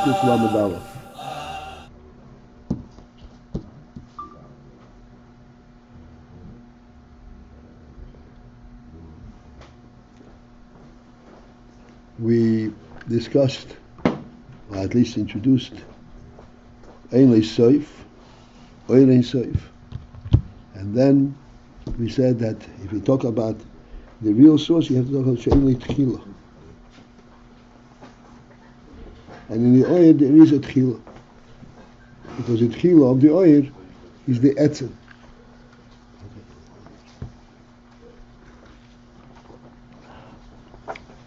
Kuf Lamed Aleph. We discussed, or at least introduced, Ein Seif, Ein Seif, and then we said that if you talk about the real source, you have to talk about Ein Tchila. And in the oil there is a tchila, because the tchila of the oil is the atzmi.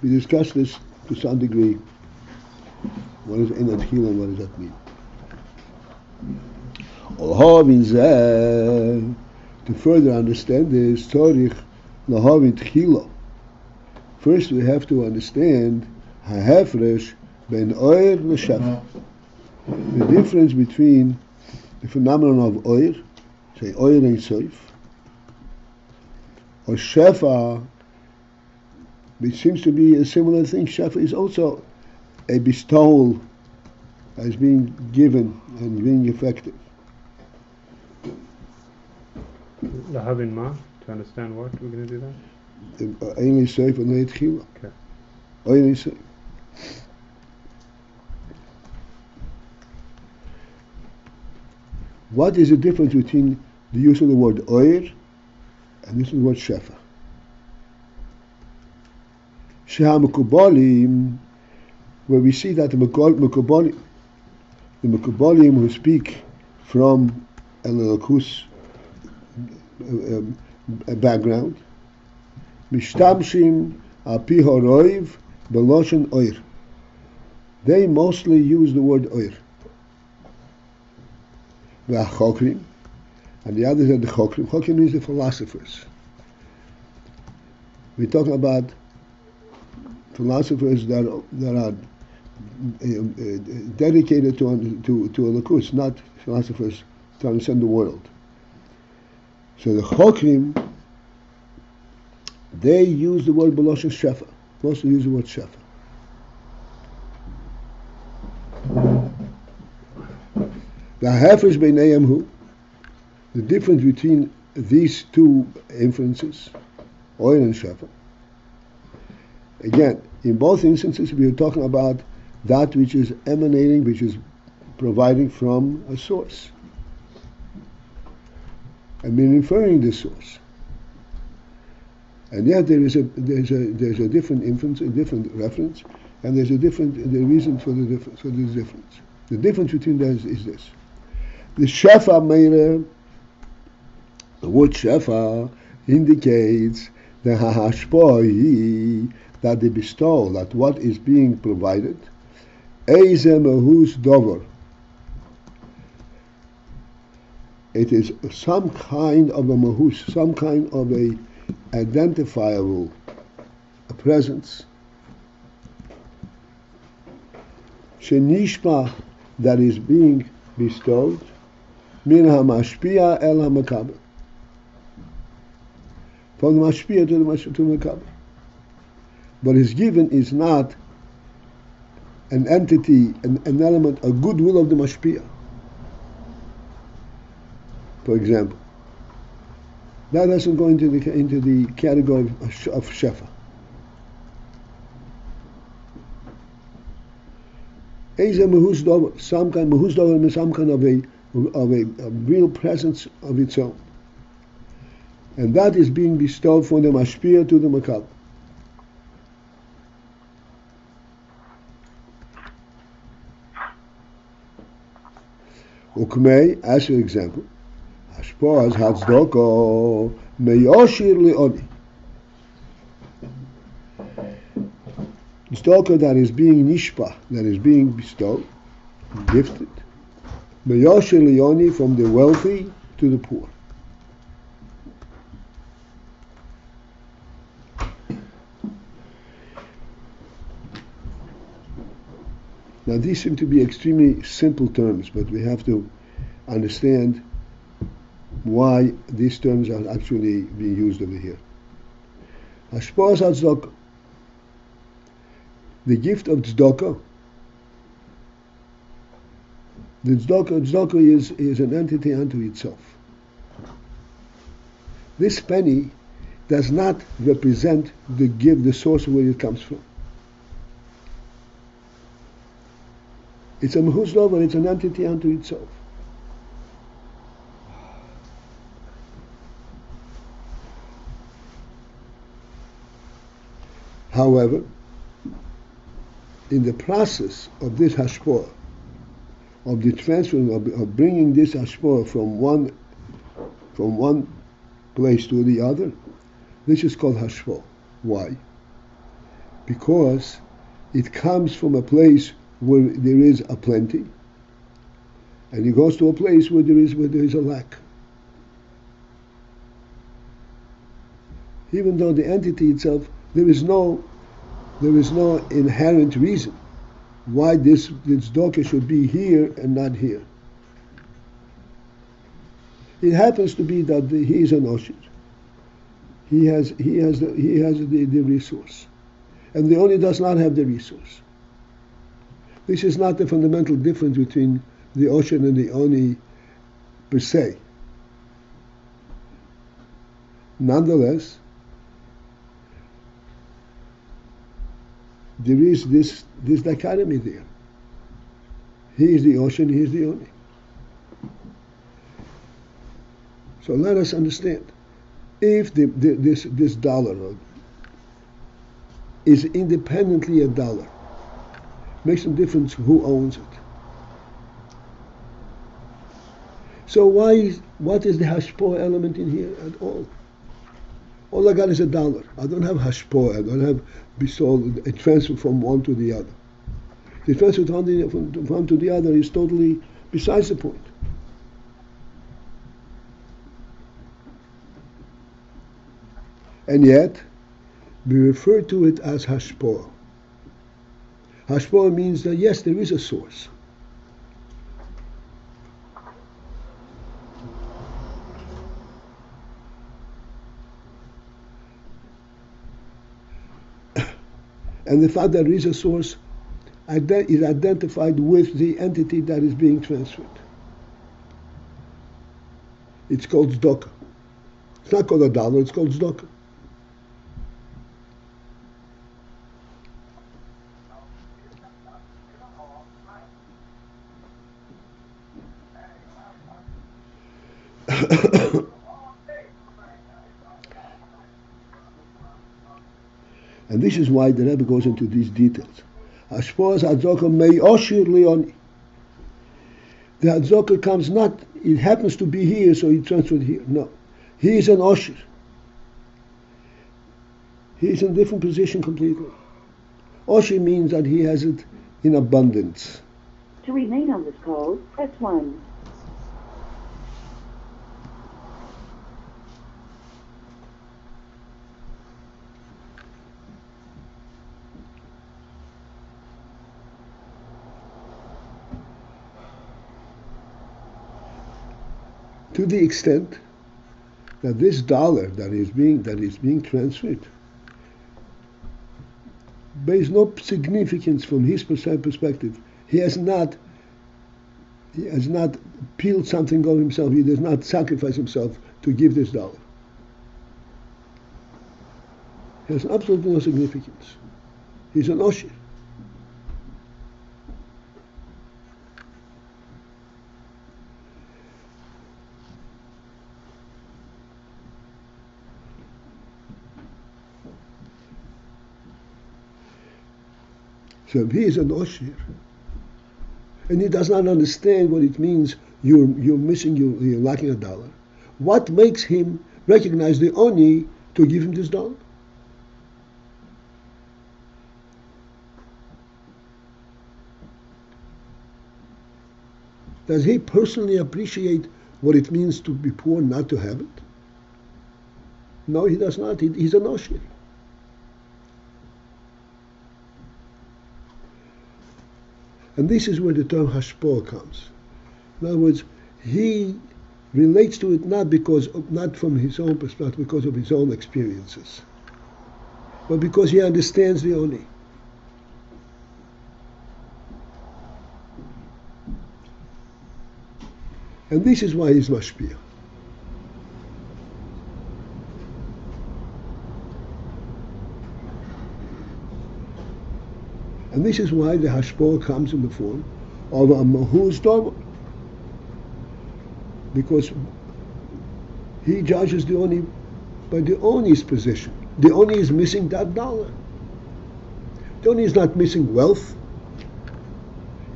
We discussed this to some degree. What is in a tchila and what does that mean? To further understand this, Torich lahavin tchila. First, we have to understand ha'hefresh ben oir l'shefa. The difference between the phenomenon of oir, say oir ein soif, or shefa, which seems to be a similar thing. Shefa is also a bestowal as being given and being effective. Lahavin ma, to understand what we're going to do that? Ein soif and ein tchila. Okay. Oir ein soif. What is the difference between the use of the word oir and the use of the word shefa? Sheha-Mekubalim, where we see that the Mekubalim who speak from a Elokus background, Mishtamshim al-pi horoiv beloshen oir. They mostly use the word oir. The Chokrim, and the others are the Chokrim. Chokrim means the philosophers. We're talking about philosophers that are dedicated to a lakus, not philosophers to understand the world. So the Chokrim, they use the word Beloshen shefa. Mostly use the word shefa. The Hafesh Beinayim Hu, the difference between these two inferences, oil and shefa. Again, in both instances we are talking about that which is emanating, which is providing from a source. And we're inferring the source. And yet there's a different inference, a different reference, and there's the reason for this difference. The difference between those is this. The shefa meire, the word shefa indicates the hashpoi, that the bestowal, that what is being provided, eizeh mehus dover. It is some kind of a mahus, some kind of a identifiable presence. Shenishma, that is being bestowed. Min ha-mashpia el ha-makaber. From the mashpia to the makaber. What is given is not an entity, an element, a goodwill of the mashpia. For example, that doesn't go into the category of shefa. Some kind of a real presence of its own, and that is being bestowed from the mashpia to the makaber. Ukmei, as an example, Hashpaz Hatzdoko Meyoshir Leoni. Tzedakah that is being nishpa, that is being bestowed, gifted. Meyoshir Leoni, from the wealthy to the poor. Now these seem to be extremely simple terms, but we have to understand why these terms are actually being used over here. Hashpaz Hatzdokah, the gift of tzedakah, The tzedakah is an entity unto itself. This penny does not represent the gift, the source where it comes from. It's a mehuz dover, it's an entity unto itself. However, in the process of this hashpah, of the transferring, of bringing this hashpah from one place to the other, this is called hashpah. Why? Because it comes from a place where there is a plenty, and it goes to a place where there is a lack. Even though the entity itself, there is no inherent reason why this tzedakah should be here and not here. It happens to be that he is an osher. He has the resource, and the oni does not have the resource. This is not the fundamental difference between the osher and the oni per se. Nonetheless, there is this dichotomy there. He is the osher and he is the oni. So let us understand. If this dollar note is independently a dollar, makes no difference who owns it. So what is the hashpah element in here at all? All I got is a dollar. I don't have hashpah. I don't have a transfer from one to the other. The transfer from one to the other is totally besides the point. And yet, we refer to it as hashpah. Hashpah means that yes, there is a source. And the fact that there is a source is identified with the entity that is being transferred. It's called tzedakah. It's not called a dollar, it's called tzedakah. And this is why the Rebbe goes into these details. Hashpah tzedakah may oshir leoni. The tzedakah comes not, it happens to be here, so he transferred here. No. He is an oshir. He is in a different position completely. Oshir means that he has it in abundance. To remain on this call, press 1. To the extent that this dollar that is being transferred bears no significance from his perspective. He has not peeled something of himself. He does not sacrifice himself to give this dollar. It has absolutely no significance. He's an osher. So if he is an osher, and he does not understand what it means, you're missing, you're lacking a dollar. What makes him recognize the oni to give him this dollar? Does he personally appreciate what it means to be poor, not to have it? No, he does not. He's an osher. And this is where the term hashpah comes. In other words, he relates to it not from his own perspective, because of his own experiences, but because he understands the oni. And this is why he's mashpia. And this is why the hashpah comes in the form of a mahuz davar. Because he judges the oni by the oni's position. The oni is missing that dollar. The oni is not missing wealth.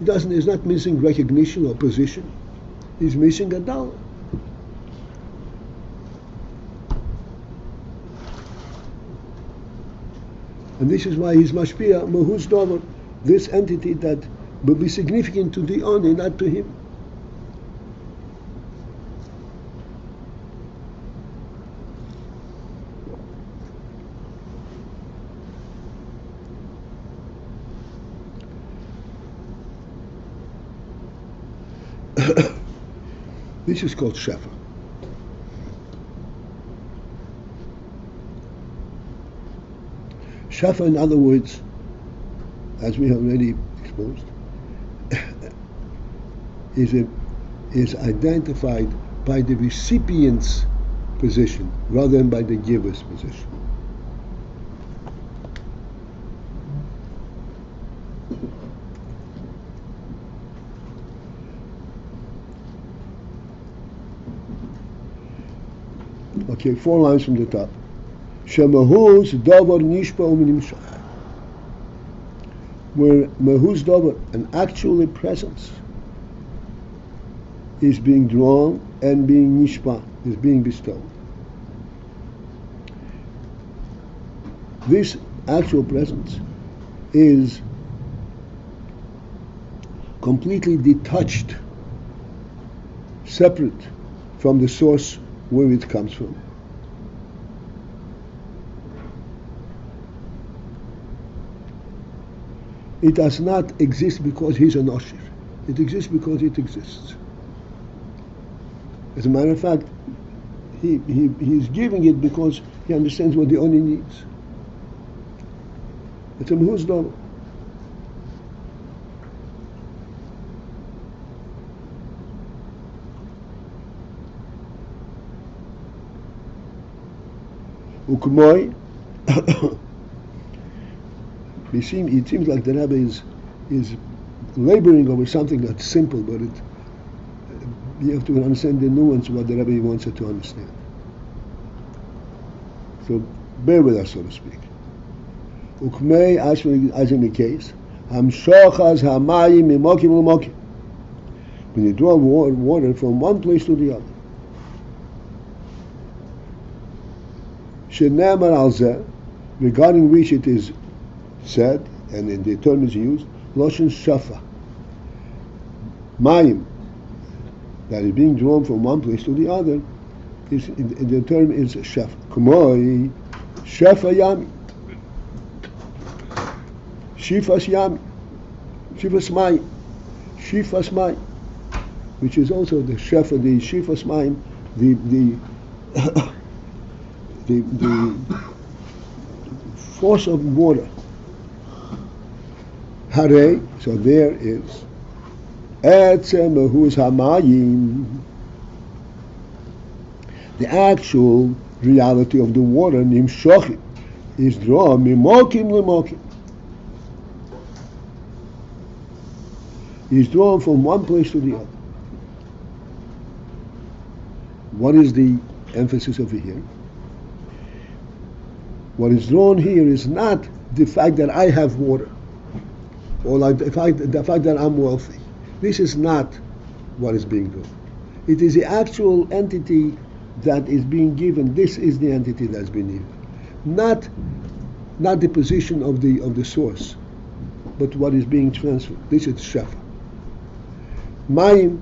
He's not missing recognition or position. He's missing a dollar. And this is why he's mashpia, mahuz davar, this entity that will be significant to the oni, not to him. This is called shefa. Shefa, in other words, as we have already exposed, is identified by the recipient's position rather than by the giver's position. Okay, 4 lines from the top. Shemahuz davar nishpa u'nimshach. Where mahuz davar, an actual presence, is being drawn and being nishpa, is being bestowed. This actual presence is completely detached, separate from the source where it comes from. It does not exist because he's an oshir. It exists because it exists. As a matter of fact, he's giving it because he understands what the oni needs. It's a mahuz davar. Ukmoy. It seems like the Rebbe is laboring over something that's simple, but you have to understand the nuance of what the Rebbe wants it to understand. So bear with us, so to speak. Ukmei, as in the case, hamshachas hamayim mimokim l'mokim. When you draw water from one place to the other. Shenemar al zeh, regarding which it is said, and in the term is used, loshen shefa. Mayim, that is being drawn from one place to the other, is in the term is shefa. K'moi shefa yami, shifas yami, shifas mayim, shifas mayim, which is also the shefa, the shifas mayim, the force of water. Hare, so there is atzmi hamayim, the actual reality of the water, nimshochim, is drawn mimokim l'mokim. Is drawn from one place to the other. What is the emphasis over here? What is drawn here is not the fact that I have water, or like the fact that I'm wealthy. This is not what is being drawn. It is the actual entity that is being given. This is the entity that's being given, not the position of the source, but what is being transferred. This is shefa. Mayim,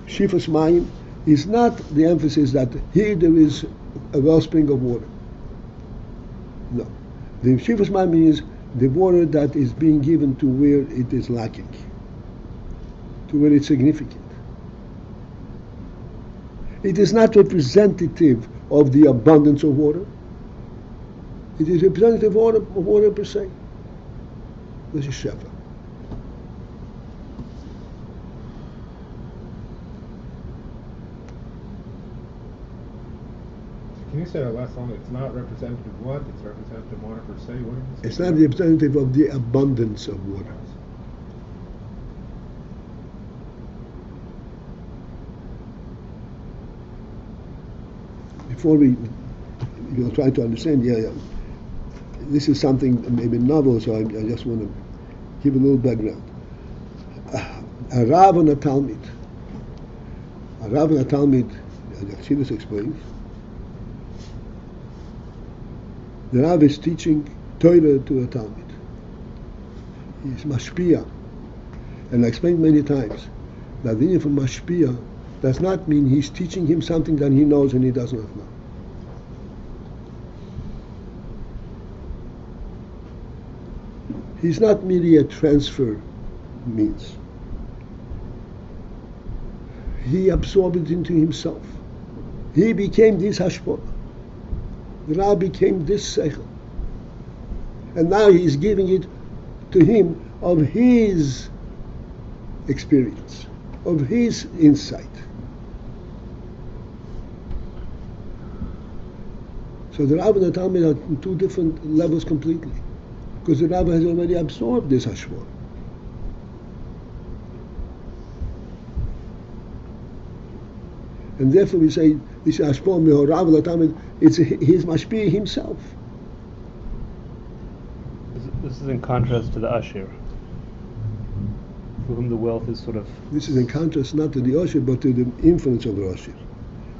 shifas mayim, is not the emphasis that here there is a wellspring of water. No, the shifas mayim is the water that is being given to where it is lacking, to where it's significant. It is not representative of the abundance of water. It is representative of water per se. This is shefa. you said it last song, it's not representative of what? It's representative of water per se? What did you say? It's not the representative of the abundance of water. Before we try to understand, this is something maybe novel, so I just want to give a little background. A Rav and a Talmud. A Rav and a Talmud, as Chassidus explains, the Rav is teaching Torah to a Talmud. He's mashpia. And I explained many times that the meaning for mashpia does not mean he's teaching him something that he knows and he does not know. He's not merely a transfer means. He absorbed it into himself. He became this hashpah. The Rav became this seichel. And now he's giving it to him of his experience, of his insight. So the Rav and the Talmud are on two different levels completely, because the Rav has already absorbed this hashpah. And therefore we say this hashpah mehorav l'Talmud, it's his mashpia himself. This is in contrast to the Ashir, for whom the wealth is sort of... This is in contrast not to the Ashir, but to the influence of the Ashir.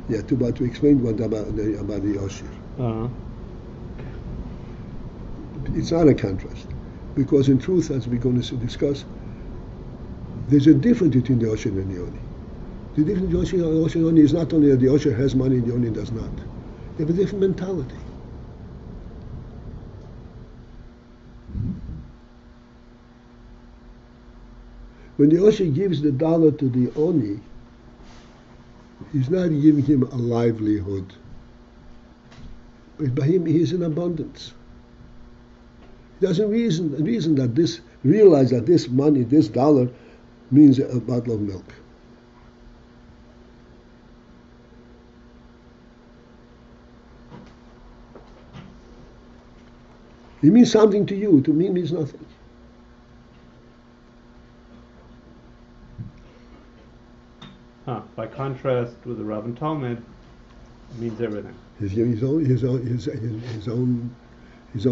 Yeah, to explain what about the Ashir. Uh-huh. It's not a contrast, because in truth, as we're going to discuss, there's a difference between the Ashir and the Oni. The difference between the Ashir and the Oni is not only that the Ashir has money and the Oni does not. They have a different mentality. When the Ashir gives the dollar to the Oni, he's not giving him a livelihood. But by him, he is in abundance. He doesn't reason that realize that this money, this dollar, means a bottle of milk. It means something to you. To me, it means nothing. By contrast with the Rav and Talmud, it means everything. His own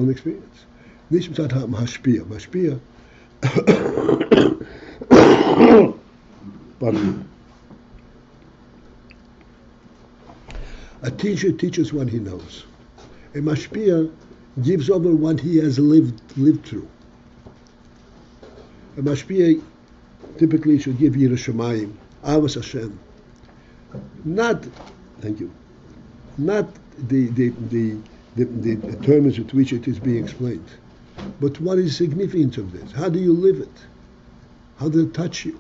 experience. Nicht mit Mashpia. Mashpia. Pardon. A teacher teaches what he knows. A mashpia gives over what he has lived through. A mashpia typically should give Yirah Shamayim, Avos Hashem. Not, thank you, not the terms with which it is being explained, but what is the significance of this? How do you live it? How does it touch you?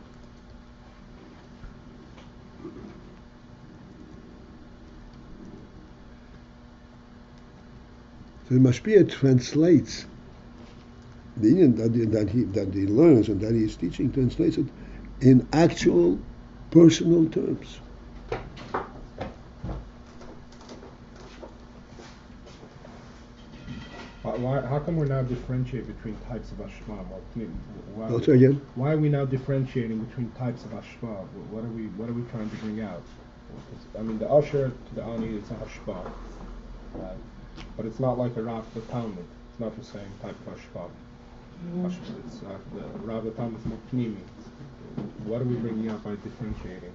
So the mashpia translates the Indian that he learns and that he is teaching, translates it in actual personal terms. How come we're now differentiating between types of ashma? Why are we now differentiating between types of ashma? What are we trying to bring out? I mean, the usher to the ani is a hashma, right? But it's not like a Rav the Talmud. It's not the same type of hashma. It's the Rav the Talmud is more pnimi. What are we bringing out by differentiating?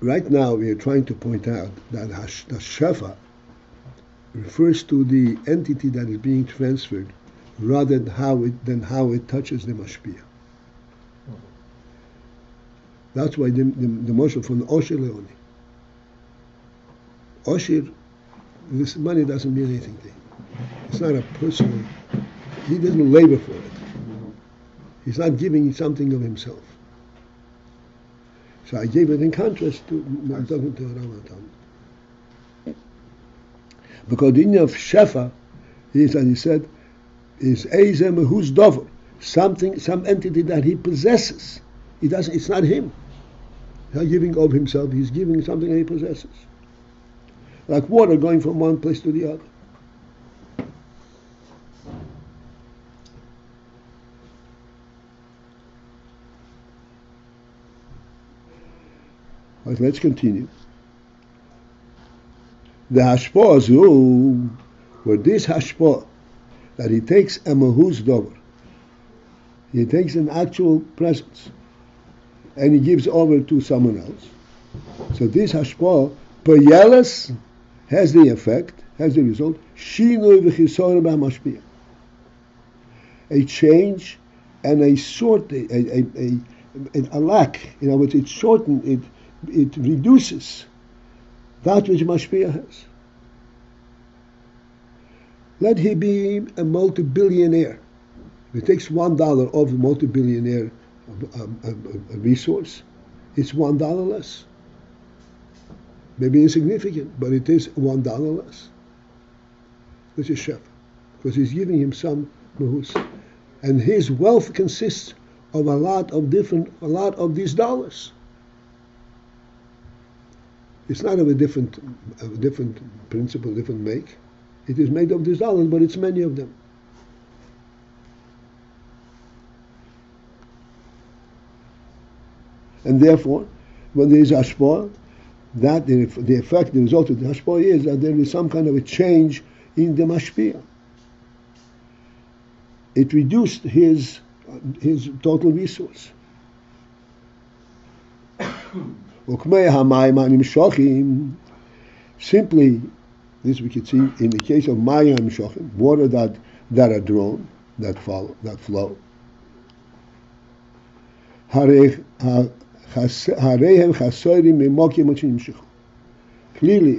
Right now, we are trying to point out that the shefa refers to the entity that is being transferred, rather than how it touches the mashpia. That's why the motion from Osher Leoni. Osher, this money doesn't mean anything to him. It's not a personal. He doesn't labor for it. He's not giving something of himself. So I gave it in contrast to talking to Rav Talmud. Because the idea of shefa is, as he said, is eizem who's dover, something, some entity that he possesses. He doesn't. It's not him. He's not giving of himself. He's giving something that he possesses, like water going from one place to the other. But let's continue. The hashpah zu, where this hashpah, that he takes a mahuz dover, he takes an actual presence, and he gives over to someone else. So this hashpah, payeles, has the effect, has the result, shinoi v'chisor b'hamashpia, a change and a sort, a lack. In other words, it shortened, it reduces that which mashpia has. Let he be a multi-billionaire. If it takes $1 of the multi-billionaire resource, it's $1 less. Maybe insignificant, but it is $1 less. This is shefa, because he's giving him some mahus, and his wealth consists of a lot of these dollars. It's not of a different principle, different make. It is made of these dollars, but it's many of them. And therefore, when there is hashpah, that the effect, the result of the hashpah is that there is some kind of a change in the mashpia. It reduced his total resource. Simply, this we could see in the case of mayim hamshochim, water that are drawn, that flow. Clearly,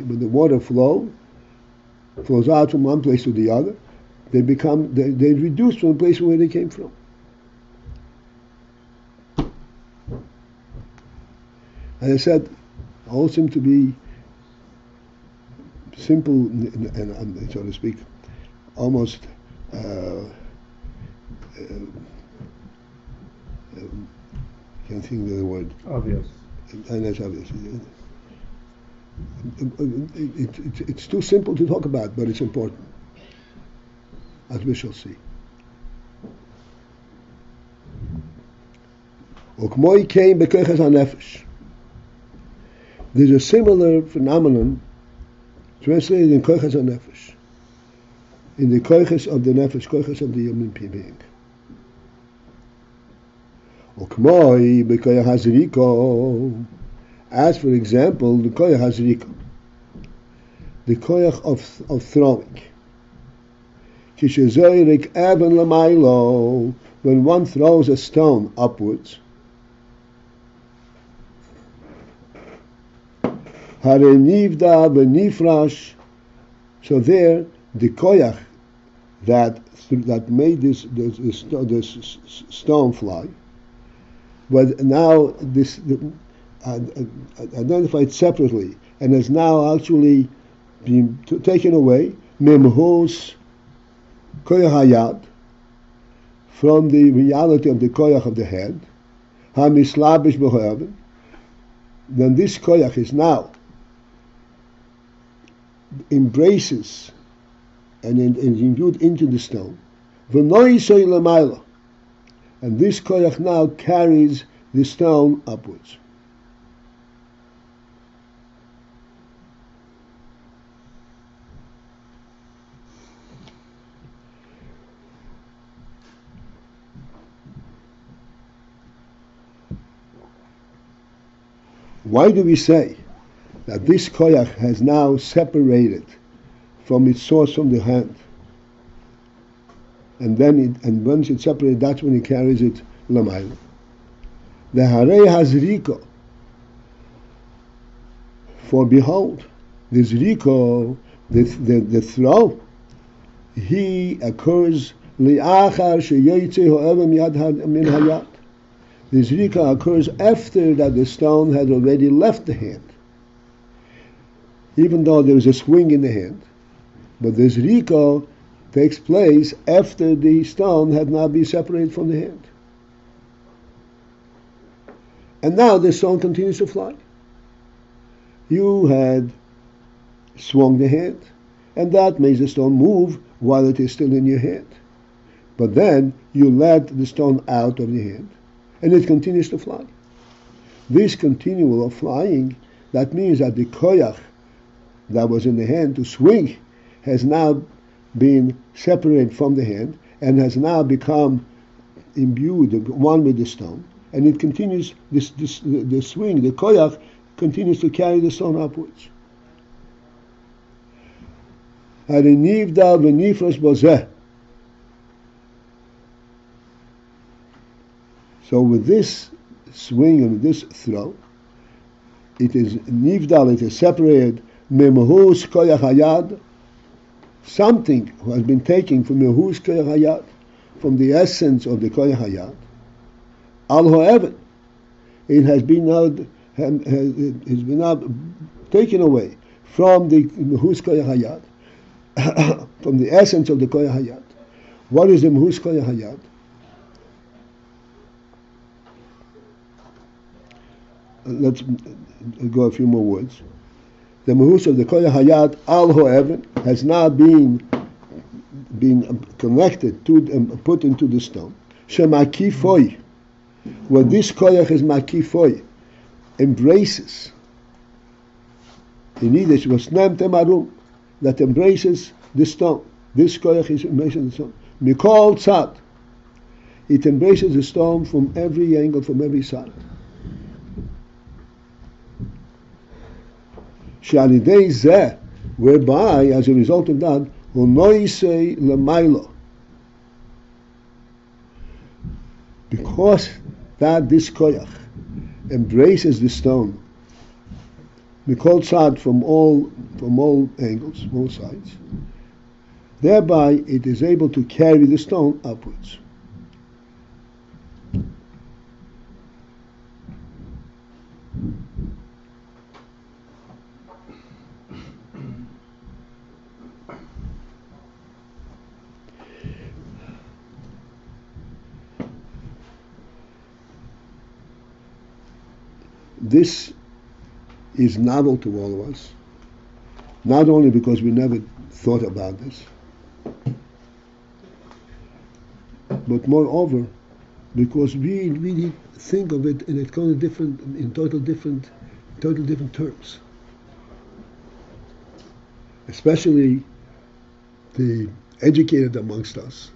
when the water flows out from one place to the other, they reduce from the place where they came from. As I said, all seem to be simple and so to speak, almost can't think of the word. Obvious. And that's obvious. It's too simple to talk about, but it's important, as we shall see. There's a similar phenomenon translated in koiches ha-nefesh, in the koiches of the nefesh, koiches of the human being. As for example, the koyach hazrika, the koyach of throwing. When one throws a stone upwards, so there the koyach that made this stone fly, but now this identified separately and has now actually been taken away, memhos koyach hayad, from the reality of the koyach of the head, hamislabish b'ho'avin. Then this koyach is now embraces and imbued into the stone. And this koyach now carries the stone upwards. Why do we say that this koyach has now separated from its source from the hand? And then once it's separated, that's when it carries it lamayla. The harei hazriko, for behold, the zriko, the throw, he occurs li'achar sheyoytze ho'eva miyad min hayat. The zrika occurs after that the stone had already left the hand. Even though there was a swing in the hand, But the zrika takes place after the stone had now been separated from the hand. And now the stone continues to fly. You had swung the hand, and that makes the stone move while it is still in your hand. But then you let the stone out of the hand, and it continues to fly. This continual of flying, that means that the koyach that was in the hand to swing has now been separated from the hand and has now become imbued, one with the stone. And it continues, the swing, the koyach, continues to carry the stone upwards. So with this swing and this throw, it is nivdal, it is separated, memahus koyach hayad, something has been taken from memahus koyach hayad, from the essence of the koyach hayad. Al ho'even, it has been now taken away from the memahus koyach hayad, from the essence of the koyach hayad. What is the memahus koyach hayad? Let's go a few more words. The mahus of the koyach hayad al ho'even has now been connected to and put into the stone. Shemakifoi, where this koyach is makifoi, embraces. In Yiddish, was nem temarum, that embraces the stone. This koyach is embracing the stone. Mikol tzad, it embraces the stone from every angle, from every side. Shalidei zeh, whereby, as a result of that, unoisei lemailo, because that this koyach embraces the stone, mikol tzad, from all angles, from all sides, thereby it is able to carry the stone upwards. This is novel to all of us, not only because we never thought about this, but moreover because we really think of it in total different terms. Especially the educated amongst us,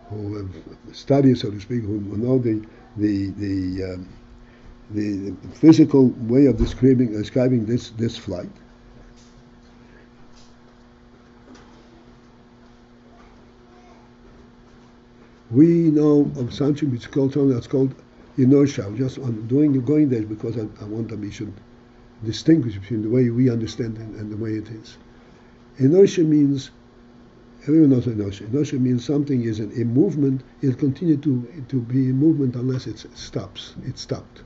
who have studied, so to speak, who know the physical way of describing this flight. We know of something which is called inertia. I'm going there because I want that we should distinguish between the way we understand it and the way it is. Inertia means, everyone knows inertia. Inertia means something is in movement, it'll continue to be in movement unless it stops. It's stopped.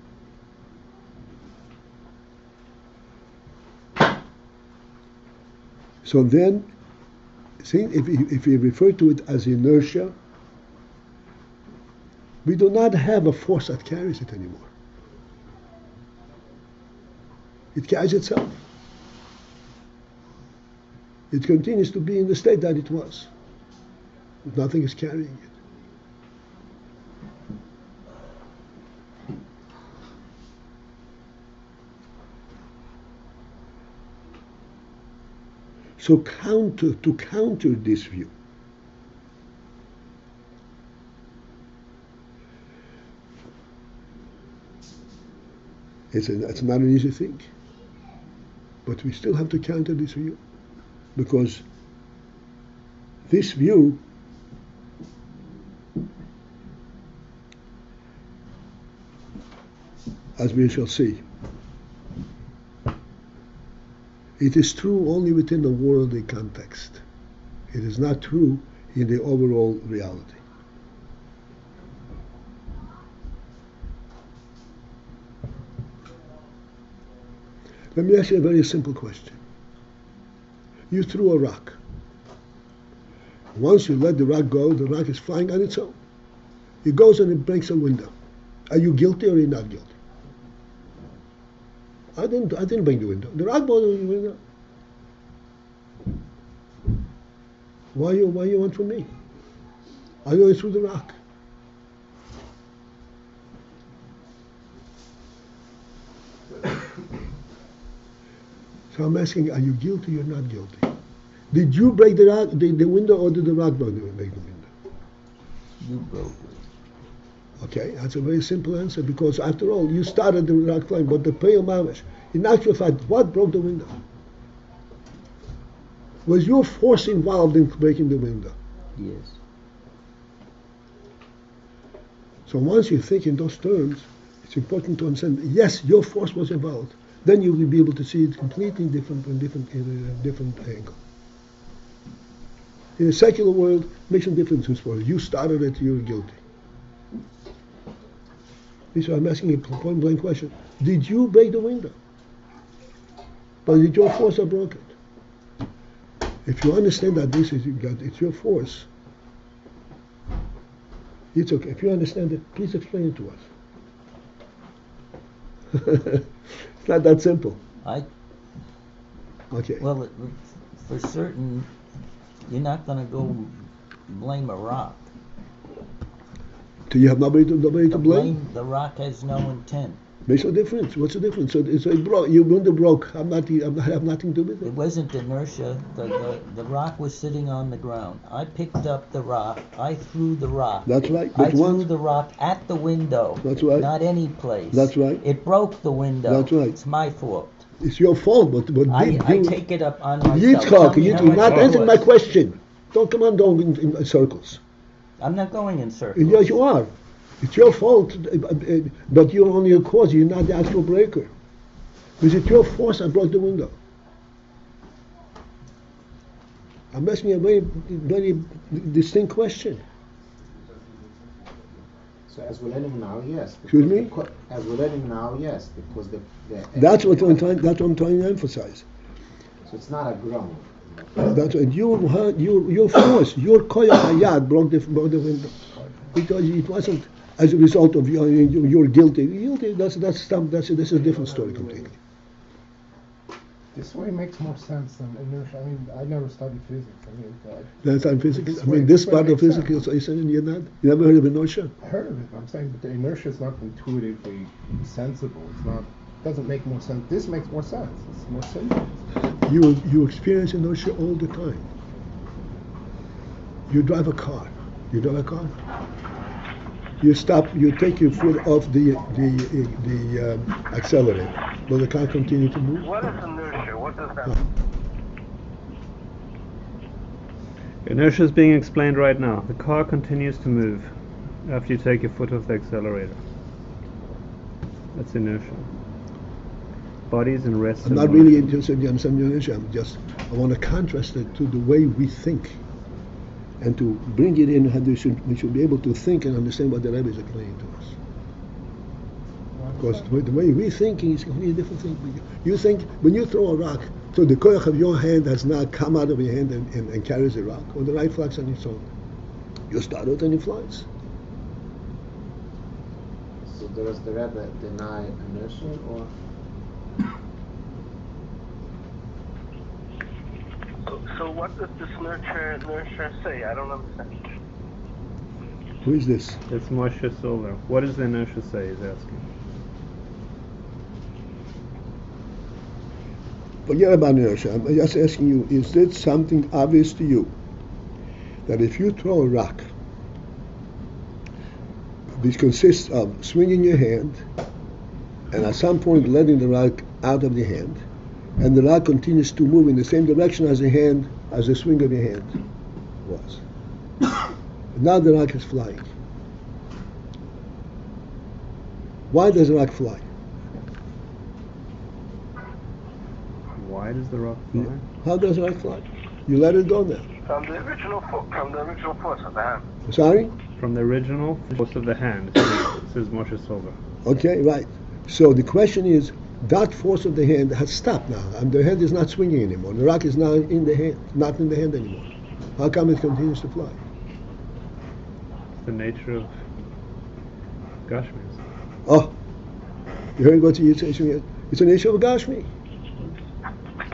So then, if we refer to it as inertia, we do not have a force that carries it anymore. It carries itself. It continues to be in the state that it was. Nothing is carrying it. So to counter this view, it's not an easy thing. But we still have to counter this view, because this view as we shall see, it is true only within the worldly context. It is not true in the overall reality. Let me ask you a very simple question. You threw a rock. Once you let the rock go, the rock is flying on its own. It goes and it breaks a window. Are you guilty or are you not guilty? I didn't break the window. The rock broke the window. Why you want from me? I only threw the rock. So I'm asking, are you guilty or not guilty? Did you break the rock, the window, or did the rock break the window? You broke it. Okay, that's a very simple answer, because after all, you started the rock flying, but the pale mamish. In actual fact, what broke the window? Was your force involved in breaking the window? Yes. So once you think in those terms, it's important to understand, yes, your force was involved. Then you will be able to see it completely different in a different angle. In a secular world, it makes no difference who's for it. You started it, you're guilty. So I'm asking a point blank question. Did you break the window? But did your force have broken it? If you understand that it's your force, it's okay. If you understand it, please explain it to us. It's not that simple. Okay. Well, for certain, you're not going to go blame a rock. Do you have nobody to blame? The rock has no intent. Makes no difference. What's the difference? So it broke. Your window broke. I have nothing to do with it. It wasn't inertia. The rock was sitting on the ground. I picked up the rock. I threw the rock. That's right. I threw the rock at the window. That's right. Not any place. That's right. It broke the window. That's right. It's my fault. It's your fault, but I take it up on myself. Yitzchak, you're not answering my question. Don't come on going in circles. I'm not going in circles. Yes, you are. It's your fault, but you're only a cause. You're not the actual breaker. Because it's your force that broke the window. I'm asking a very, very distinct question. So as we're learning now, yes. Excuse me? As we're learning now, yes, because That's what I'm trying to emphasize. So it's not a ground. That's what your force, your koyach hayad broke the window, because it wasn't as a result of you're guilty. That's a different story completely. This way makes more sense than inertia. I mean, I never studied physics. That's on physics. This part of physics is you never heard of inertia? I heard of it. I'm saying, but the inertia is not intuitively sensible. It's not. Doesn't make more sense. This makes more sense. It's more simple. You experience inertia all the time. You drive a car. You stop. You take your foot off the accelerator. Will the car continue to move? What is inertia? What does that mean? Inertia is being explained right now. The car continues to move after you take your foot off the accelerator. That's inertia. Bodies in rest. I'm not really interested in inertia. I want to contrast it to the way we think, and to bring it in. We should be able to think and understand what the Rebbe is explaining to us. Because the way we think is a completely different thing. You think when you throw a rock, so the koyach of your hand has not come out of your hand and carries the rock, or the right flies on its own. You start out and it flies. So does the Rebbe deny inertia, or? So what does this inertia say? I don't understand. Who is this? It's Moshe Silver. What does the inertia say? He's asking. Forget about inertia. I'm just asking you, is it something obvious to you that if you throw a rock, which consists of swinging your hand and at some point letting the rock out of the hand, and the rock continues to move in the same direction as the swing of your hand was. Now the rock is flying. Why does the rock fly? Why does the rock fly? How does the rock fly? You let it go now. From the original force of the hand. Sorry? From the original force of the hand, says Moshe Silver. Okay, right. So the question is, that force of the hand has stopped now, and the hand is not swinging anymore. The rock is now in the hand, not in the hand anymore. How come it continues to fly? The nature of Gashmis. Oh, you heard what you say? It's an issue of Gashmi.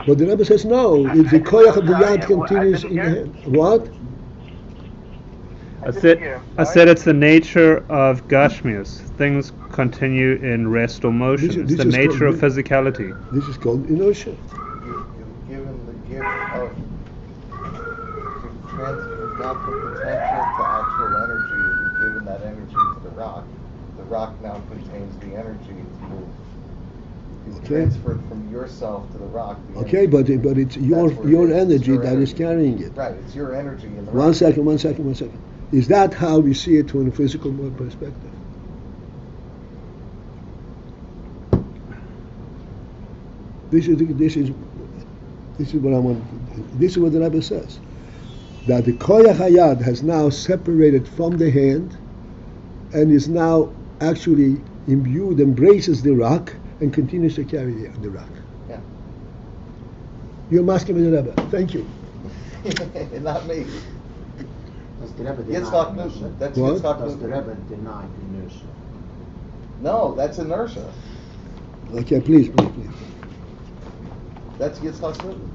But the Rebbe says no. It's the koyach of the yad continues in the hand. What? I said it's the nature of Gashmius. Things continue in rest or motion. It's the nature of physicality. This is called inertia. You've given the gift of, you've gone from potential to actual energy. You've given that energy to the rock. The rock now contains the energy to move. You've transferred from yourself to the rock. Okay, but it's your energy that is carrying it. Right, it's your energy in the rock. One second. Is that how we see it from a physical perspective? This is what I want. This is what the Rebbe says, that the koyach hayad has now separated from the hand, and is now actually imbued, embraces the rock, and continues to carry the rock. Yeah. You're masking with the Rebbe. Thank you. Not me. Does the Rebbe deny Yitzchak inertia? Newton. That's What? Yitzchak Does the Newton. Rebbe deny inertia? No, that's inertia. Okay, please. That's Yitzchak Newton.